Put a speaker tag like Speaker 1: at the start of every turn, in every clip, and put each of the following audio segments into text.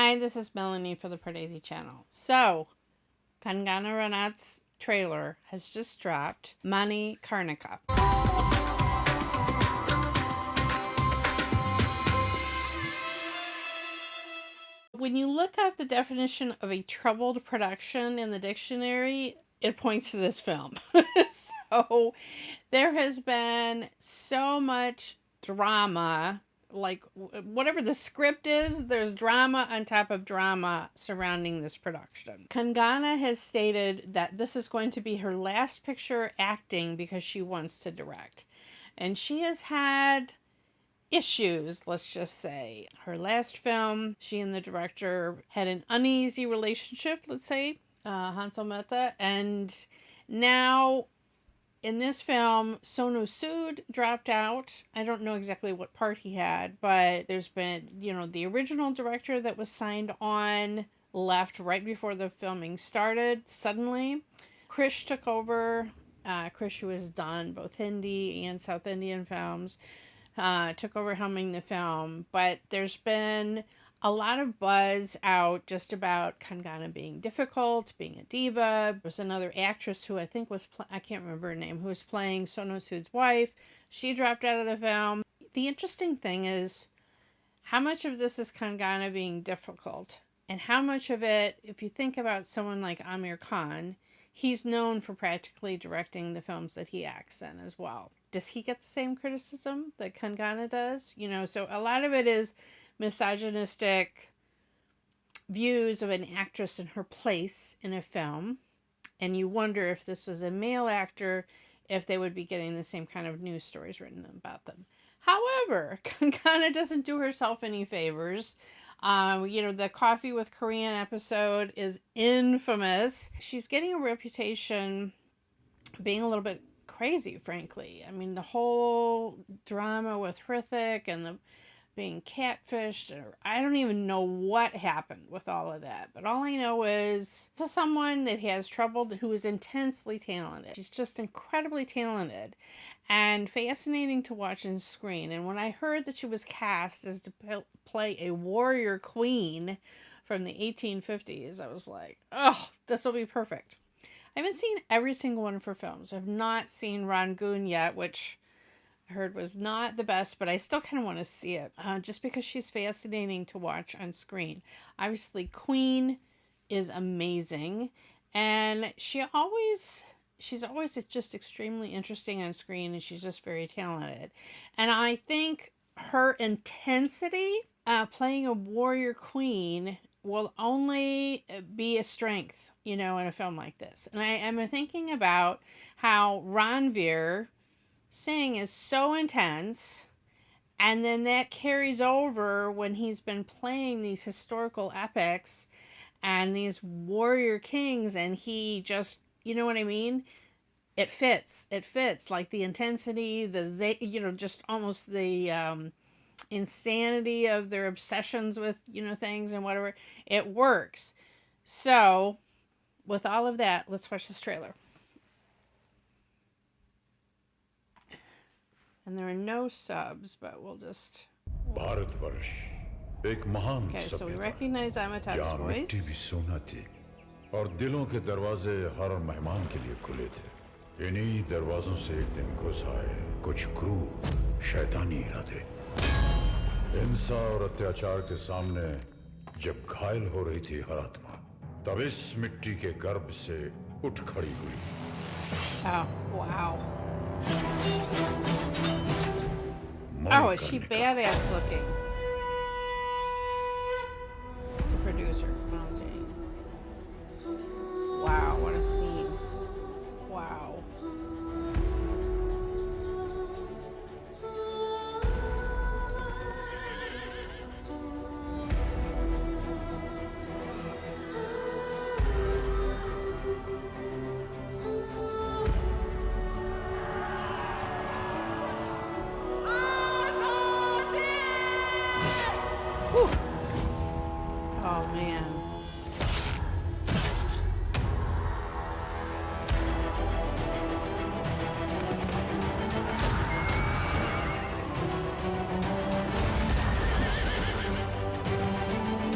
Speaker 1: Hi, this is Melanie for the Pardesi channel. So, Kangana Ranaut's trailer has just dropped, Manikarnika. When you look up the definition of a troubled production in the dictionary, it points to this film. So, there has been so much drama, like whatever the script is, there's drama on top of drama surrounding this production. Kangana has stated that this is going to be her last picture acting because she wants to direct. And she has had issues, let's just say. Her last film, she and the director had an uneasy relationship, let's say, Hansel Mehta, and now in this film, Sonu Sood dropped out. I don't know exactly what part he had, but there's been, the original director that was signed on left right before the filming started suddenly. Krish took over. Krish, who has done both Hindi and South Indian films, took over helming the film. But there's been a lot of buzz out just about Kangana being difficult, being a diva. There's another actress who I think was, I can't remember her name, who was playing Sonu Sood's wife. She dropped out of the film. The interesting thing is how much of this is Kangana being difficult, and how much of it, if you think about someone like Amir Khan, he's known for practically directing the films that he acts in as well. Does he get the same criticism that Kangana does? So a lot of it is misogynistic views of an actress in her place in a film, and you wonder if this was a male actor, if they would be getting the same kind of news stories written about them. However, Kangana doesn't do herself any favors. The Coffee with Korean episode is infamous. She's getting a reputation being a little bit crazy, frankly. I mean, the whole drama with Hrithik and the being catfished, or I don't even know what happened with all of that. But all I know is to someone that has trouble, who is intensely talented. She's just incredibly talented and fascinating to watch on screen. And when I heard that she was cast as to play a warrior queen from the 1850s, I was like, oh, this will be perfect. I haven't seen every single one of her films. I've not seen Rangoon yet, which I heard was not the best, but I still kind of want to see it, just because she's fascinating to watch on screen. Obviously, Queen is amazing, and she's always just extremely interesting on screen, and she's just very talented. And I think her intensity, playing a warrior queen, will only be a strength, in a film like this. And I am thinking about how Ranveer Singh is so intense, and then that carries over when he's been playing these historical epics and these warrior kings, and he just, you know what I mean? It fits like the intensity, just almost the insanity of their obsessions with, things and whatever. It works. So with all of that, let's watch this trailer. And there are no subs, but we'll just... Okay, so we recognize Amitabh's voice.
Speaker 2: मिट्टी भी सोना थी और दिलों के दरवाजे हर मेहमान के लिए खुले थे। इन्हीं दरवाजों से एक दिन घुस आए कुछ क्रूर शैतानी इरादे। हिंसा और अत्याचार के सामने जब घायल हो रही थी हर आत्मा, तब इस मिट्टी के गर्भ से उठ खड़ी हुई।
Speaker 1: Oh, wow. Oh, is she badass looking? It's the producer, Melanie. Wow, what a scene. Wow. Whew. Oh, man.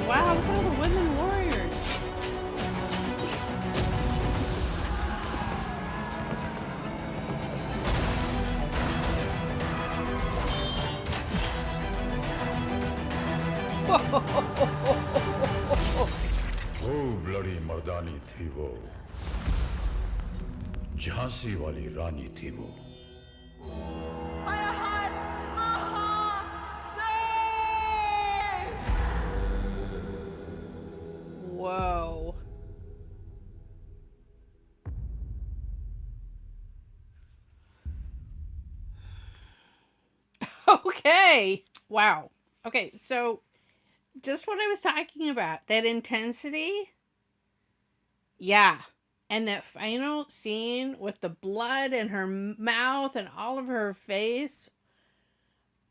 Speaker 1: Wow, at all the women warriors.
Speaker 2: वो ब्लडी मर्दानी थी वो, झांसी वाली रानी थी वो।
Speaker 1: Whoa. Okay. Wow. Okay, so just what I was talking about, that intensity. Yeah. And that final scene with the blood in her mouth and all of her face.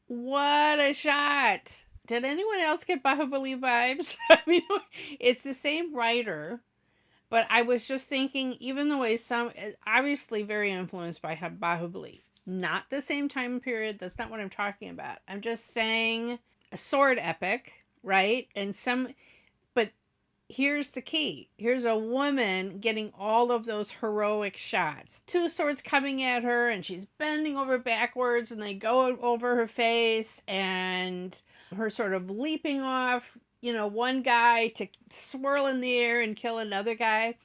Speaker 1: What a shot. Did anyone else get Bahubali vibes? I mean, it's the same writer, but I was just thinking, even the way some, obviously very influenced by Bahubali. Not the same time period. That's not what I'm talking about. I'm just saying a sword epic, right? And some, but here's the key. Here's a woman getting all of those heroic shots. Two swords coming at her, and she's bending over backwards, and they go over her face, and her sort of leaping off, one guy to swirl in the air and kill another guy.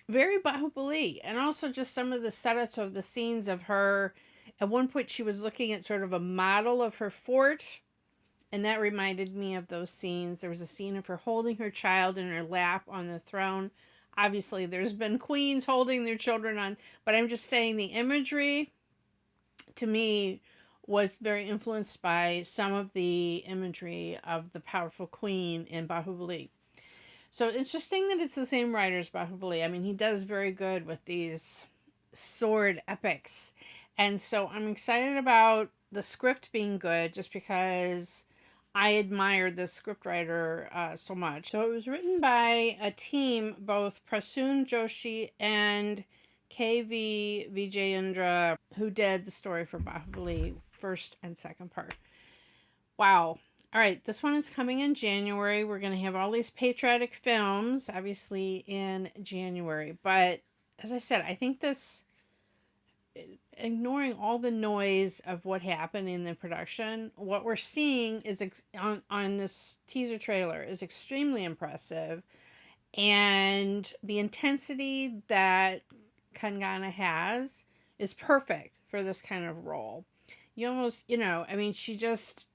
Speaker 1: Very Bahubali. And also just some of the setups of the scenes of her. At one point, she was looking at sort of a model of her fort, and that reminded me of those scenes. There was a scene of her holding her child in her lap on the throne. Obviously, there's been queens holding their children on, but I'm just saying the imagery, to me, was very influenced by some of the imagery of the powerful queen in Bahubali. So interesting that it's the same writer as Bahubali. I mean, he does very good with these sword epics. And so I'm excited about the script being good just because I admired the scriptwriter so much. So it was written by a team, both Prasoon Joshi and K.V. Vijayendra, who did the story for Bahubali first and second part. Wow. All right, this one is coming in January. We're going to have all these patriotic films, obviously, in January. But as I said, I think this, ignoring all the noise of what happened in the production, what we're seeing is on this teaser trailer is extremely impressive. And the intensity that Kangana has is perfect for this kind of role. You almost, I mean, she just,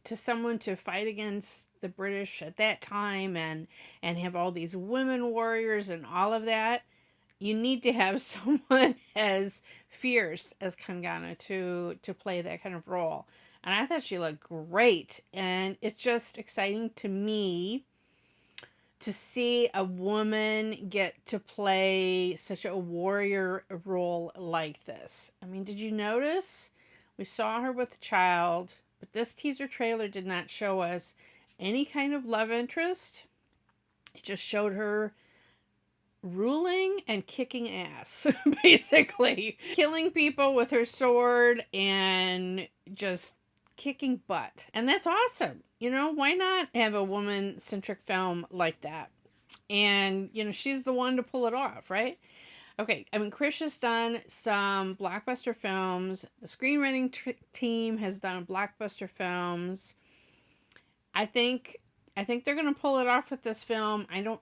Speaker 1: to someone to fight against the British at that time and have all these women warriors and all of that, you need to have someone as fierce as Kangana to play that kind of role. And I thought she looked great. And it's just exciting to me to see a woman get to play such a warrior role like this. I mean, did you notice? We saw her with a child, but this teaser trailer did not show us any kind of love interest. It just showed her ruling and kicking ass, basically. Killing people with her sword and just kicking butt. And that's awesome. Why not have a woman-centric film like that? And, she's the one to pull it off, right? Okay, I mean, Krish has done some blockbuster films. The screenwriting team has done blockbuster films. I think they're going to pull it off with this film. I don't,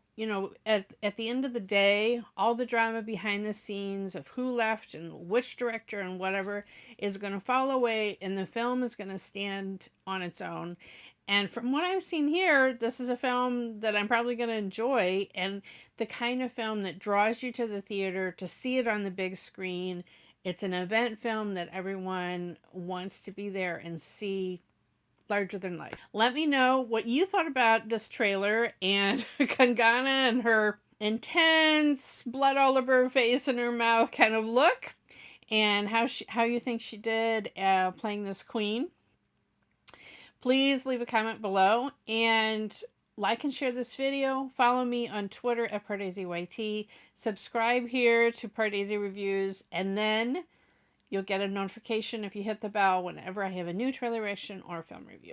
Speaker 1: at the end of the day, all the drama behind the scenes of who left and which director and whatever is going to fall away, and the film is going to stand on its own. And from what I've seen here, this is a film that I'm probably going to enjoy, and the kind of film that draws you to the theater to see it on the big screen. It's an event film that everyone wants to be there and see, larger than life. Let me know what you thought about this trailer and Kangana and her intense blood all over her face and her mouth kind of look, and how you think she did playing this queen. Please leave a comment below and like and share this video. Follow me on Twitter at PardesiYT. Subscribe here to Pardesi Reviews, and then you'll get a notification if you hit the bell whenever I have a new trailer reaction or film review.